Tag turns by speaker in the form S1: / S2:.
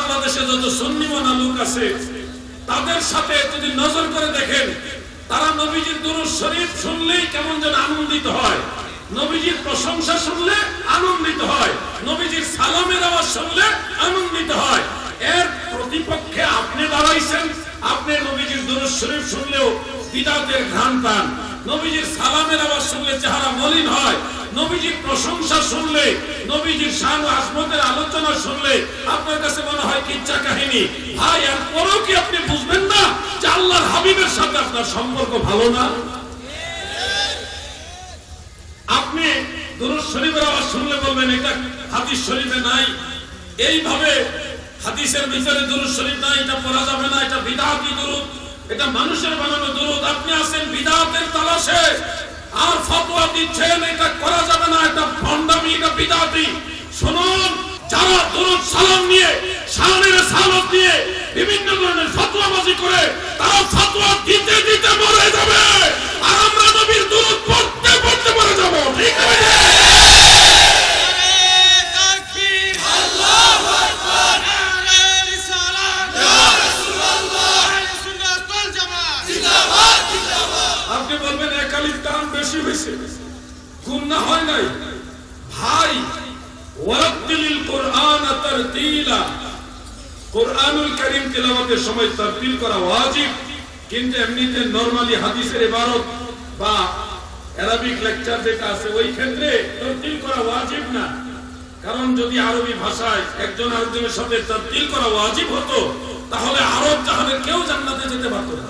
S1: বাংলাদেশে যত সুন্নি মানা লোক আছে তাদের সাথে যদি নজর করে দেখেন, তারা নবীজির দুরূদ শরীফ শুনলেই কেমন যেন আনন্দিত হয়, নবীজির প্রশংসা শুনলে আনন্দিত হয়, নবীজির সালামের আওয়াজ শুনলে আনন্দিত হয়। এর প্রতিপক্ষে আপনি দাঁড়াইছেন, আপনি নবীজির দুরূদ শরীফ শুনলেও বিদআতের ঘ্রাণ পান, নবীজির সালামের আওয়াজ শুনলে চেহারা মলিন হয়, নবীজির প্রশংসা শুনলে, নবীজির শান ও আজমতের আলোচনা শুনলে আপনার কাছে মনে হয় কিচ্ছা কাহিনী। ভাই, আর পরেও কি আপনি বুঝবেন না যে আল্লাহর হাবিবের সাথে আপনার সম্পর্ক ভালো না? আপনি দুরূদ শরীফের আওয়াজ শুনলে বলবেন এটা হাদিস শরীফে নাই, এইভাবে হাদিসের ভিতরে দুরূদ শরীফ নাই, এটা পড়া যাবে না, এটা বিদআতি দুরূদ, এটা মানুষের বানানো দুরূদ। আপনি আছেন বিদআতের তালাশে আর ফতোয়া দিচ্ছেন এটা করা যাবে না, এটা ভণ্ডামি, এটা বিদআতি। শুনুন, যারা দুরূদ সালাম নিয়ে, শানের সালাত নিয়ে বিভিন্ন ধরনের ফতোয়াবাজি করে, তারা ফতোয়া দিতে দিতে মরে যাবে, আর আমরা নবীর দুরূদ পড়তে পড়তে মরে যাব। ঠিক আছে? আপনি বলবেন একালির দাম বেশি হয়েছে, গুনাহ হয় নাই। ভাই, ওয়ারাতিলিল কুরআন তারতিলা, কুরআনুল কারীম তেলাওয়াতের সময় তারতিল করা ওয়াজিব, কিন্তু এমনিতে নরমালি হাদিসের ইবারত বা আরবিক লেকচার যেটা আছে ওই ক্ষেত্রে তারতিল করা ওয়াজিব না। কারণ যদি আরবি ভাষায় একজন আরেকজনের সাথে তারতিল করা ওয়াজিব হতো, তাহলে আরব জাহানের কেউ জান্নাতে যেতে পারত না।